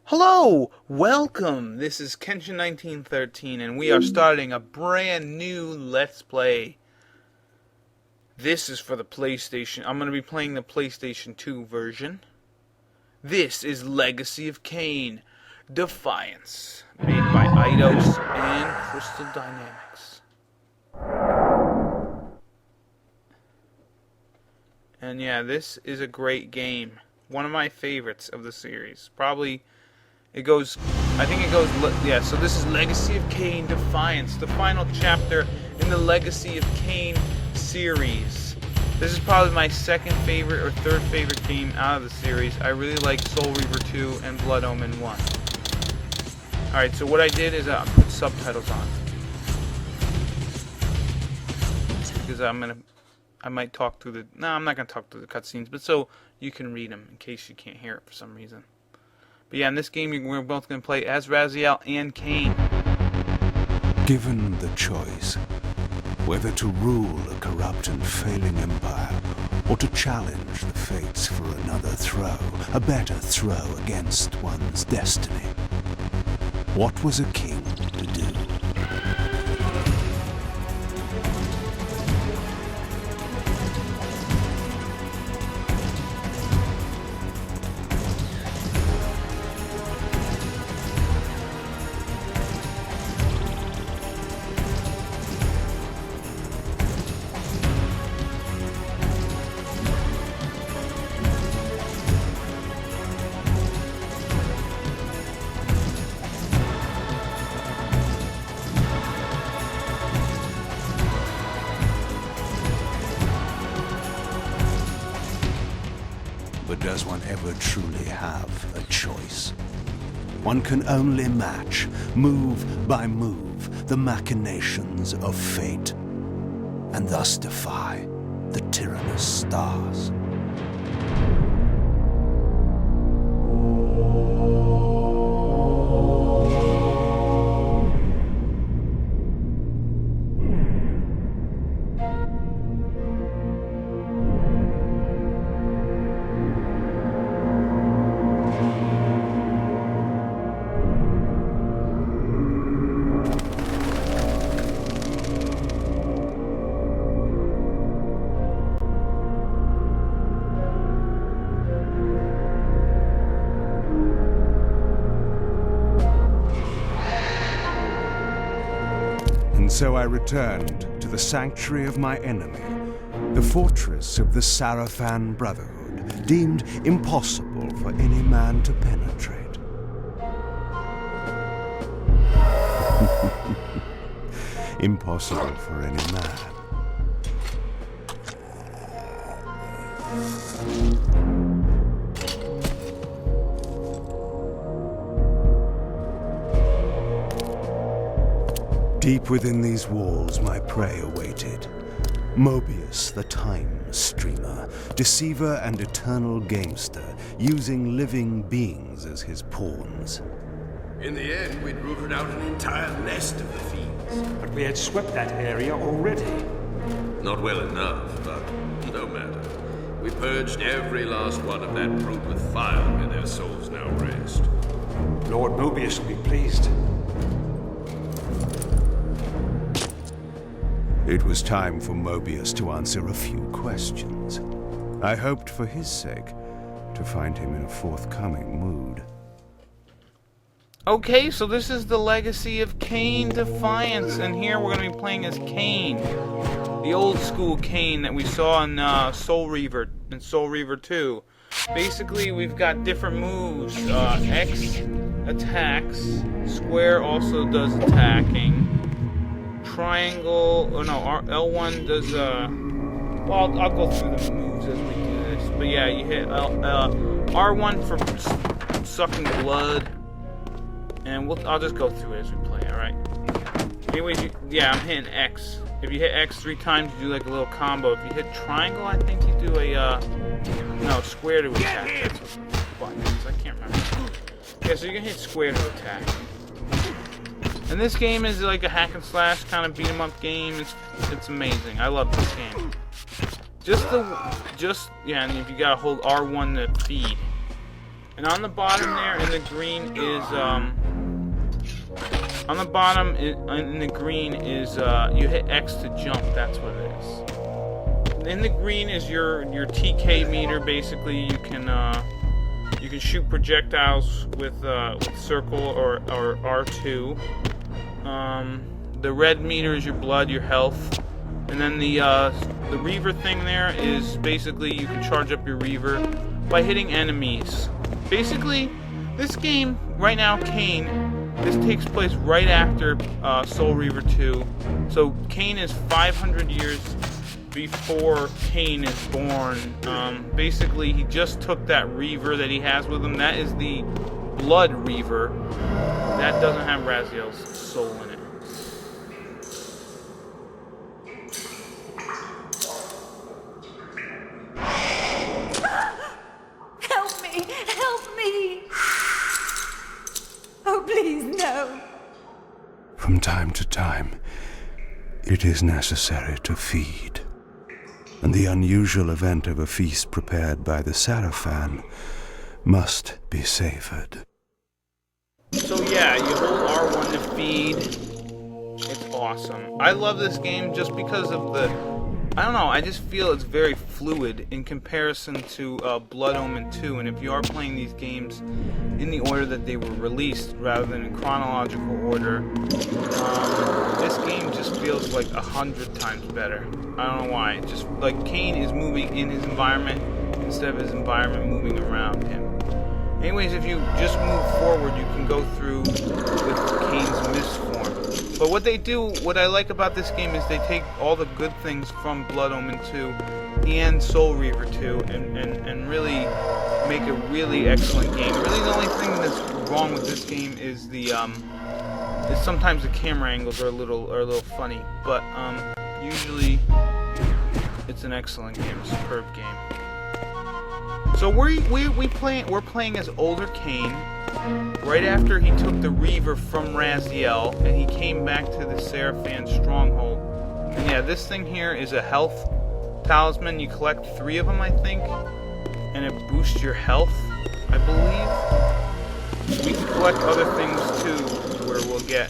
Hello! Welcome! This is Kenshin1913 and we are starting a brand new Let's Play. This is for the PlayStation. I'm going to be playing the PlayStation 2 version. This is Legacy of Kain, Defiance, made by Eidos and Crystal Dynamics. And yeah, this is a great game. One of my favorites of the series. Probably... yeah, so this is Legacy of Kain, Defiance, the final chapter in the Legacy of Kain series. This is probably my second favorite or third favorite game out of the series. I really like Soul Reaver 2 and Blood Omen 1. Alright, so what I did is I put subtitles on. Because I might talk through the... No, I'm not going to talk through the cutscenes, but so you can read them in case you can't hear it for some reason. But yeah, in this game, we're both going to play as Raziel and Kain. Given the choice, whether to rule a corrupt and failing empire, or to challenge the fates for another throw, a better throw against one's destiny, what was a king to do? But does one ever truly have a choice? One can only match, move by move, the machinations of fate, and thus defy the tyrannous stars. And so I returned to the sanctuary of my enemy, the fortress of the Sarafan Brotherhood, deemed impossible for any man to penetrate. Impossible for any man. Deep within these walls, my prey awaited. Moebius the Time Streamer, deceiver and eternal gamester, using living beings as his pawns. In the end, we'd rooted out an entire nest of the fiends. But we had swept that area already. Not well enough, but no matter. We purged every last one of that brute with fire, and their souls now rest. Lord Moebius will be pleased. It was time for Moebius to answer a few questions. I hoped for his sake to find him in a forthcoming mood. Okay, so this is the Legacy of Kain, Defiance, and here we're going to be playing as Kain. The old school Kain that we saw in Soul Reaver and Soul Reaver 2. Basically, we've got different moves. X attacks, square also does attacking. Triangle, L1 does, well, I'll go through the moves as we do this, but yeah, you hit R1 for sucking blood, and I'll just go through it as we play, alright? Anyways, yeah, I'm hitting X. If you hit X 3 times, you do like a little combo. If you hit triangle, I think you do a, square to attack. That's what the button is, I can't remember. Yeah, so you can hit square to attack. And this game is like a hack and slash kind of beat 'em up game. It's amazing. I love this game. Yeah, and if you gotta hold R1 to feed. And on the bottom there in the green is on the bottom in the green is you hit X to jump. That's what it is. In the green is your TK meter. Basically, you can shoot projectiles with circle or R2. The red meter is your blood, your health, and then the Reaver thing there is basically you can charge up your Reaver by hitting enemies. Basically, this game right now, Kain. This takes place right after Soul Reaver 2. So Kain is 500 years before Kain is born. Basically, he just took that Reaver that he has with him. That is the Blood Reaver. That doesn't have Raziel's soul in it. Help me! Help me! Oh, please, no. From time to time, it is necessary to feed. And the unusual event of a feast prepared by the Sarafan must be savored. So yeah, you hold R1 to feed. It's awesome. I love this game just because of the... I don't know, I just feel it's very fluid in comparison to Blood Omen 2. And if you are playing these games in the order that they were released rather than in chronological order, this game just feels like 100 times better. I don't know why. It's just like Kain is moving in his environment instead of his environment moving around him. Anyways, if you just move forward, you can go through with Kain's mist form. But what they do, what I like about this game is they take all the good things from Blood Omen 2 and Soul Reaver 2 and really make a really excellent game. Really, the only thing that's wrong with this game is the is sometimes the camera angles are a little funny, but usually it's an excellent game, a superb game. So we're playing as older Kain, right after he took the Reaver from Raziel and he came back to the Sarafan stronghold. And yeah, this thing here is a health talisman. You collect 3 of them, I think, and it boosts your health, I believe. We can collect other things too, where we'll get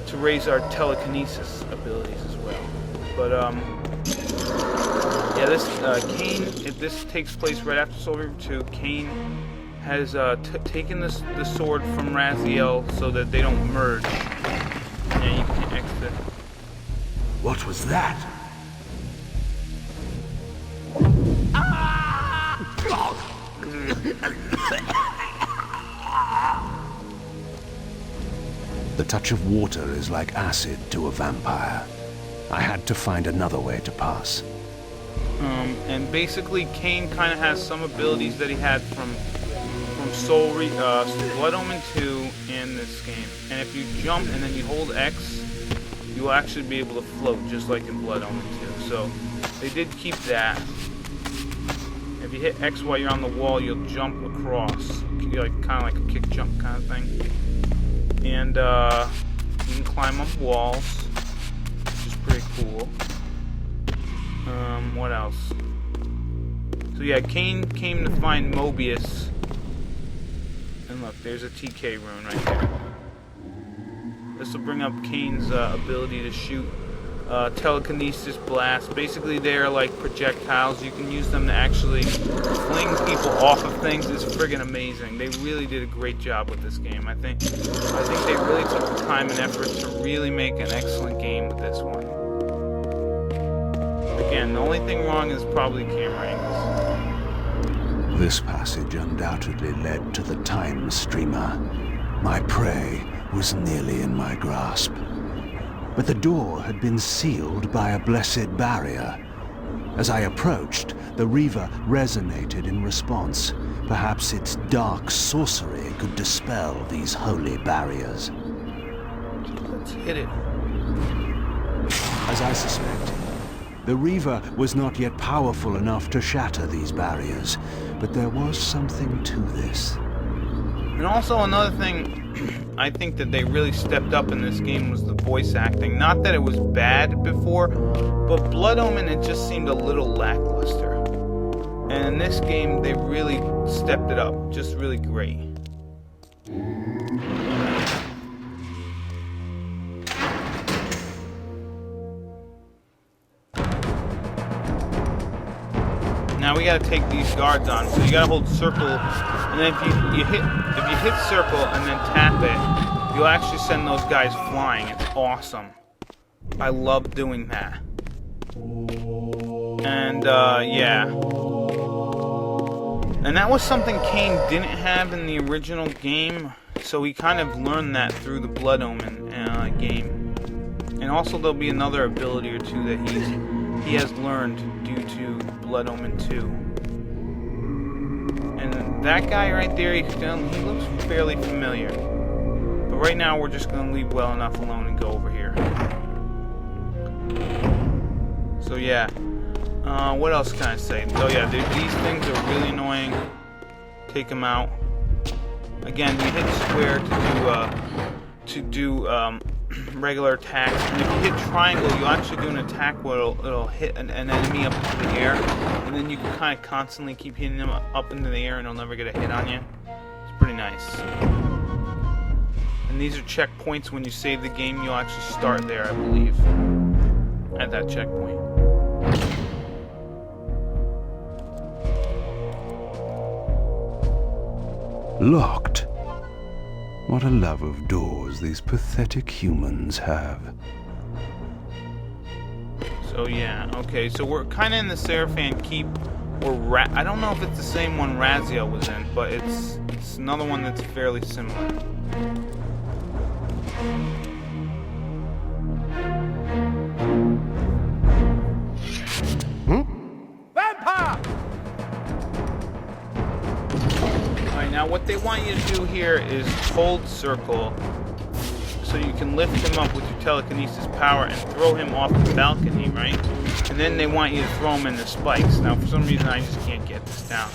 to raise our telekinesis abilities as well. But yeah, this Kain, if this takes place right after Soul Reaver 2, Kain has taken the sword from Raziel so that they don't merge. Yeah, you can exit. What was that? The touch of water is like acid to a vampire. I had to find another way to pass. And basically, Kain kind of has some abilities that he had from Blood Omen 2 in this game. And if you jump and then you hold X, you will actually be able to float, just like in Blood Omen 2. So they did keep that. If you hit X while you're on the wall, you'll jump across, like kind of like a kick jump kind of thing. And you can climb up walls, which is pretty cool. What else? So yeah, Kain came to find Moebius. And look, there's a TK rune right there. This will bring up Kain's ability to shoot telekinesis blasts. Basically, they're like projectiles. You can use them to actually fling people off of things. It's friggin' amazing. They really did a great job with this game. I think they really took the time and effort to really make an excellent game with this one. Again, the only thing wrong is probably camera angles. This passage undoubtedly led to the Time Streamer. My prey was nearly in my grasp. But the door had been sealed by a blessed barrier. As I approached, the Reaver resonated in response. Perhaps its dark sorcery could dispel these holy barriers. Let's hit it. As I suspected, the Reaver was not yet powerful enough to shatter these barriers, but there was something to this. And also another thing I think that they really stepped up in this game was the voice acting. Not that it was bad before, but Blood Omen, it just seemed a little lackluster. And in this game, they really stepped it up just really great. Now we gotta take these guards on. So you gotta hold circle, and then if you hit circle and then tap it, you'll actually send those guys flying. It's awesome. I love doing that. And yeah. And that was something Kain didn't have in the original game, so he kind of learned that through the Blood Omen game. And also there'll be another ability or two that he has learned due to Blood Omen 2. And that guy right there, he looks fairly familiar. But right now we're just going to leave well enough alone and go over here. So yeah. What else can I say? Oh yeah, these things are really annoying. Take them out. Again, you hit square to do regular attacks, and if you hit triangle, you'll actually do an attack where it'll hit an enemy up into the air, and then you can kind of constantly keep hitting them up into the air, and they'll never get a hit on you. It's pretty nice. And these are checkpoints. When you save the game, you'll actually start there, I believe, at that checkpoint. Locked. What a love of doors these pathetic humans have. So yeah, okay, so we're kind of in the Sarafan Keep, or I don't know if it's the same one Raziel was in, but it's another one that's fairly similar. Vampire! Alright, now what they want you to do here is hold circle so you can lift him up with your telekinesis power and throw him off the balcony, right? And then they want you to throw him in the spikes. Now, for some reason, I just can't get this down.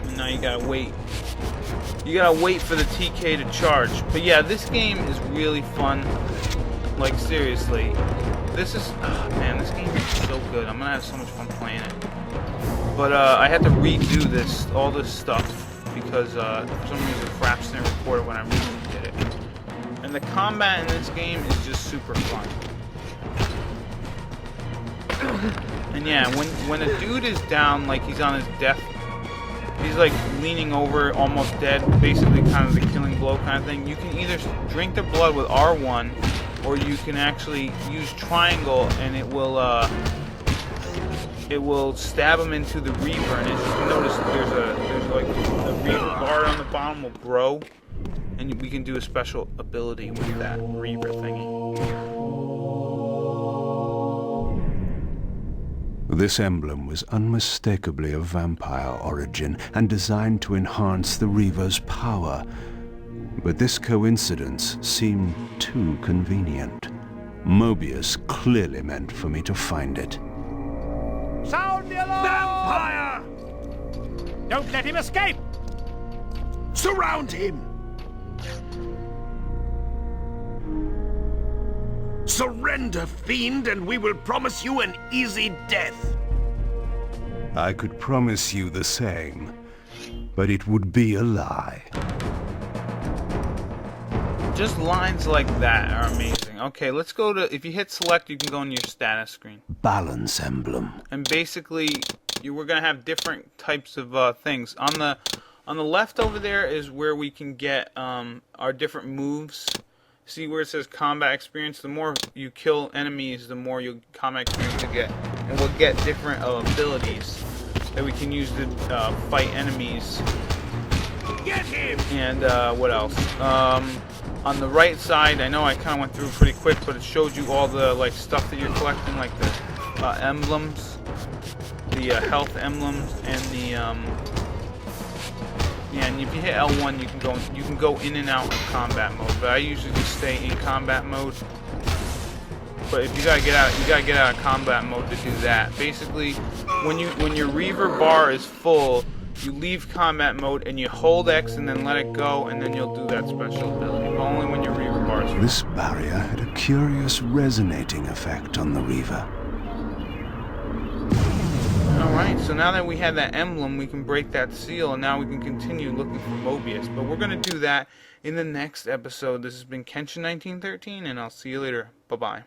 And now you gotta wait. You gotta wait for the TK to charge. But yeah, this game is really fun. Like, seriously. This is... oh, man, this game is so good. I'm gonna have so much fun playing it. But I had to redo all this stuff, because for some reason Fraps didn't record it when I redid it. And the combat in this game is just super fun. And yeah, when a dude is down, like he's on his death, he's like leaning over, almost dead, basically kind of the killing blow kind of thing, you can either drink the blood with R1, or you can actually use triangle, and it will stab him into the Reaver. And as you can notice, there's like a Reaver bar on the bottom will grow, and we can do a special ability with that Reaver thingy. This emblem was unmistakably of vampire origin and designed to enhance the Reaver's power. But this coincidence seemed too convenient. Moebius clearly meant for me to find it. Sound the alarm! Vampire! Don't let him escape! Surround him! Surrender, fiend, and we will promise you an easy death. I could promise you the same, but it would be a lie. Just lines like that are amazing. Okay, let's go to... if you hit select, you can go into your status screen. Balance emblem. And basically, we're going to have different types of things. On the left over there is where we can get our different moves. See where it says combat experience? The more you kill enemies, the more combat experience you get. And we'll get different abilities that we can use to fight enemies. Get him! And what else? On the right side, I know I kind of went through pretty quick, but it showed you all the like stuff that you're collecting, like the emblems, the health emblems, and the yeah. And if you hit L1, you can go in and out of combat mode. But I usually just stay in combat mode. But if you gotta get out of combat mode to do that. Basically, when your Reaver bar is full, you leave combat mode and you hold X and then let it go, and then you'll do that special ability. But only when your Reaver bar is full. This barrier had a curious resonating effect on the Reaver. Alright, so now that we have that emblem, we can break that seal, and now we can continue looking for Moebius. But we're going to do that in the next episode. This has been Kenshin1913, and I'll see you later. Bye-bye.